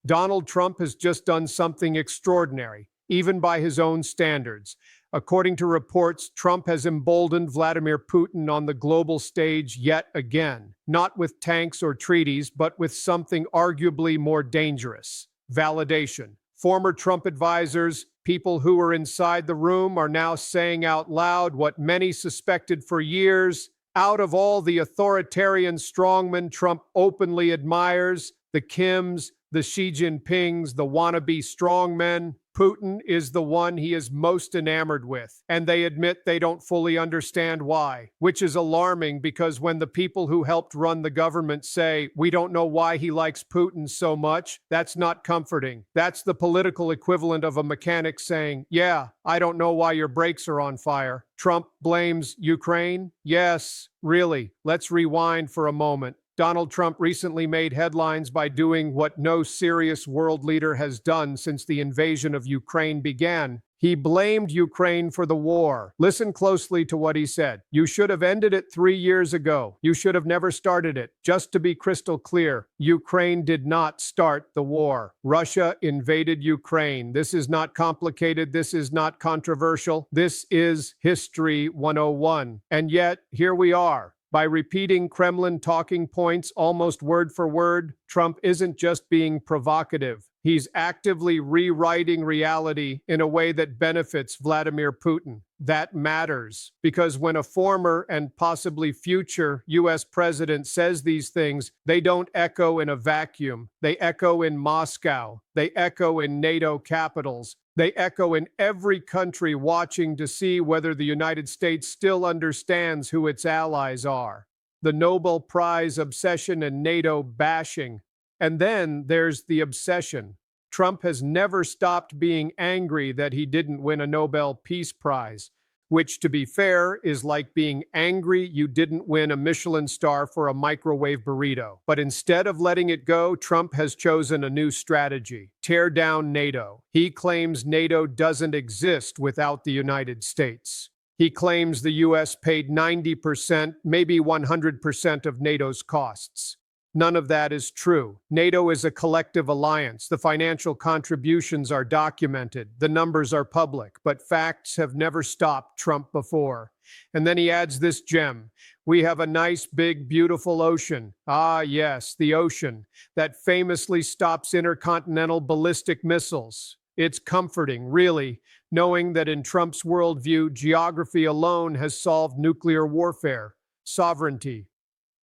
Donald Trump has just done something extraordinary, even by his own standards. According to reports, Trump has emboldened Vladimir Putin on the global stage yet again, not with tanks or treaties, but with something arguably more dangerous: validation. Former Trump advisors, people who were inside the room, are now saying out loud what many suspected for years. Out of all the authoritarian strongmen Trump openly admires, the Kims, the Xi Jinpings, the wannabe strongmen, Putin is the one he is most enamored with, and they admit they don't fully understand why, which is alarming because when the people who helped run the government say, "We don't know why he likes Putin so much," that's not comforting. That's the political equivalent of a mechanic saying, "Yeah, I don't know why your brakes are on fire." Trump blames Ukraine? Yes, really. Let's rewind for a moment. Donald Trump recently made headlines by doing what no serious world leader has done since the invasion of Ukraine began. He blamed Ukraine for the war. Listen closely to what he said. "You should have ended it 3 years ago. You should have never started it." Just to be crystal clear, Ukraine did not start the war. Russia invaded Ukraine. This is not complicated. This is not controversial. This is History 101. And yet, here we are. By repeating Kremlin talking points almost word for word, Trump isn't just being provocative. He's actively rewriting reality in a way that benefits Vladimir Putin. That matters, because when a former and possibly future U.S. president says these things, they don't echo in a vacuum. They echo in Moscow. They echo in NATO capitals. They echo in every country watching to see whether the United States still understands who its allies are. The Nobel Prize obsession and NATO bashing. And then there's the obsession. Trump has never stopped being angry that he didn't win a Nobel Peace Prize, which, to be fair, is like being angry you didn't win a Michelin star for a microwave burrito. But instead of letting it go, Trump has chosen a new strategy: tear down NATO. He claims NATO doesn't exist without the United States. He claims the U.S. paid 90%, maybe 100% of NATO's costs. None of that is true. NATO is a collective alliance. The financial contributions are documented. The numbers are public, but facts have never stopped Trump before. And then he adds this gem: "We have a nice, big, beautiful ocean." Ah, yes, the ocean that famously stops intercontinental ballistic missiles. It's comforting, really, knowing that in Trump's worldview, geography alone has solved nuclear warfare, sovereignty,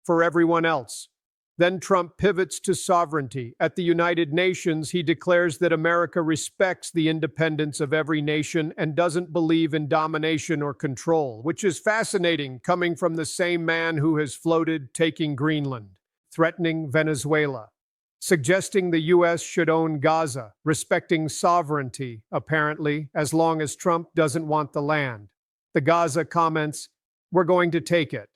for everyone else. Then Trump pivots to sovereignty. At the United Nations, he declares that America respects the independence of every nation and doesn't believe in domination or control, which is fascinating coming from the same man who has floated taking Greenland, threatening Venezuela, suggesting the U.S. should own Gaza, respecting sovereignty, apparently, as long as Trump doesn't want the land. The Gaza comments, "We're going to take it."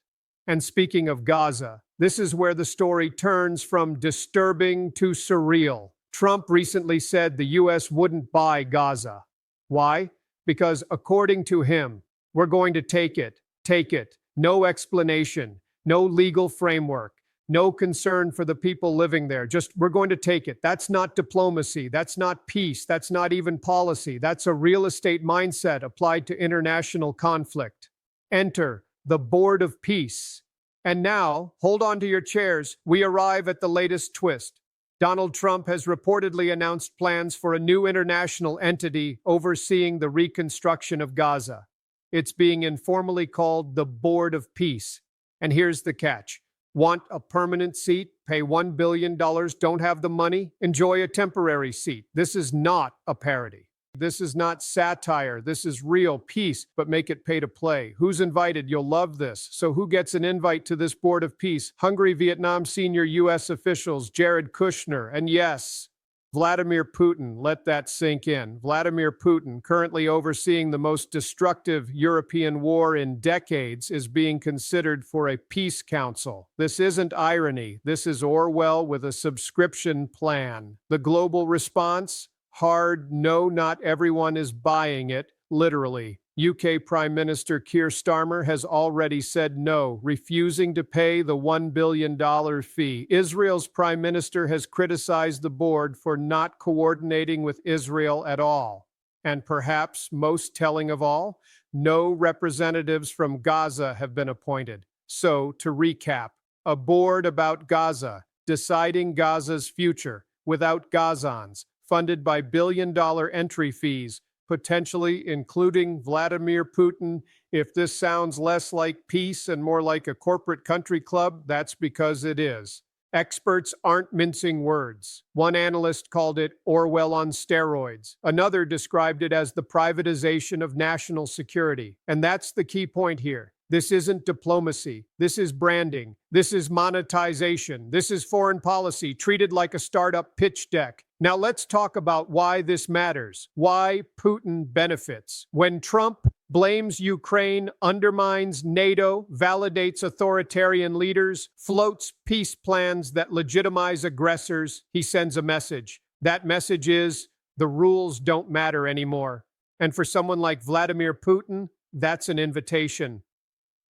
And speaking of Gaza, this is where the story turns from disturbing to surreal. Trump recently said the U.S. wouldn't buy Gaza. Why? Because according to him, "We're going to take it. No explanation, no legal framework, no concern for the people living there. Just, we're going to take it." That's not diplomacy. That's not peace. That's not even policy. That's a real estate mindset applied to international conflict. Enter the Board of Peace. And now, hold on to your chairs, we arrive at the latest twist. Donald Trump has reportedly announced plans for a new international entity overseeing the reconstruction of Gaza. It's being informally called the Board of Peace. And here's the catch. Want a permanent seat? Pay $1 billion, don't have the money? Enjoy a temporary seat. This is not a parody. This is not satire. This is real peace, but make it pay to play. Who's invited? You'll love this. So who gets an invite to this Board of Peace? Hungry Vietnam senior U.S. officials, Jared Kushner, and yes, Vladimir Putin. Let that sink in. Vladimir Putin, currently overseeing the most destructive European war in decades, is being considered for a peace council. This isn't irony. This is Orwell with a subscription plan. The global response? Hard no, not everyone is buying it, literally. UK Prime Minister Keir Starmer has already said no, refusing to pay the $1 billion fee. Israel's Prime Minister has criticized the board for not coordinating with Israel at all. And perhaps most telling of all, no representatives from Gaza have been appointed. So, to recap, a board about Gaza, deciding Gaza's future, without Gazans, funded by billion-dollar entry fees, potentially including Vladimir Putin. If this sounds less like peace and more like a corporate country club, that's because it is. Experts aren't mincing words. One analyst called it Orwell on steroids. Another described it as the privatization of national security. And that's the key point here. This isn't diplomacy. This is branding. This is monetization. This is foreign policy treated like a startup pitch deck. Now let's talk about why this matters, why Putin benefits. When Trump blames Ukraine, undermines NATO, validates authoritarian leaders, floats peace plans that legitimize aggressors, he sends a message. That message is, the rules don't matter anymore. And for someone like Vladimir Putin, that's an invitation.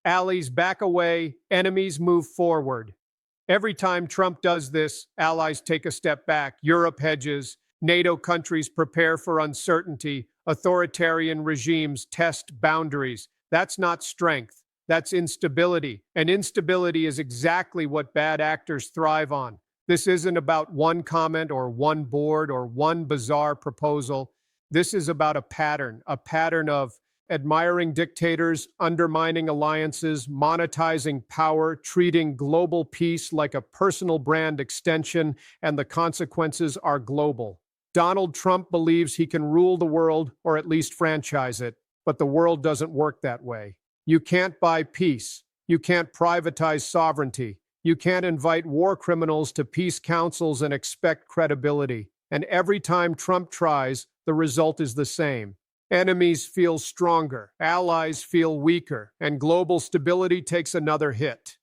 Allies back away, enemies move forward. Every time Trump does this, allies take a step back, Europe hedges, NATO countries prepare for uncertainty, authoritarian regimes test boundaries. That's not strength, that's instability. And instability is exactly what bad actors thrive on. This isn't about one comment or one board or one bizarre proposal. This is about a pattern of admiring dictators, undermining alliances, monetizing power, treating global peace like a personal brand extension, and the consequences are global. Donald Trump believes he can rule the world, or at least franchise it, but the world doesn't work that way. You can't buy peace. You can't privatize sovereignty. You can't invite war criminals to peace councils and expect credibility. And every time Trump tries, the result is the same. Enemies feel stronger, allies feel weaker, and global stability takes another hit.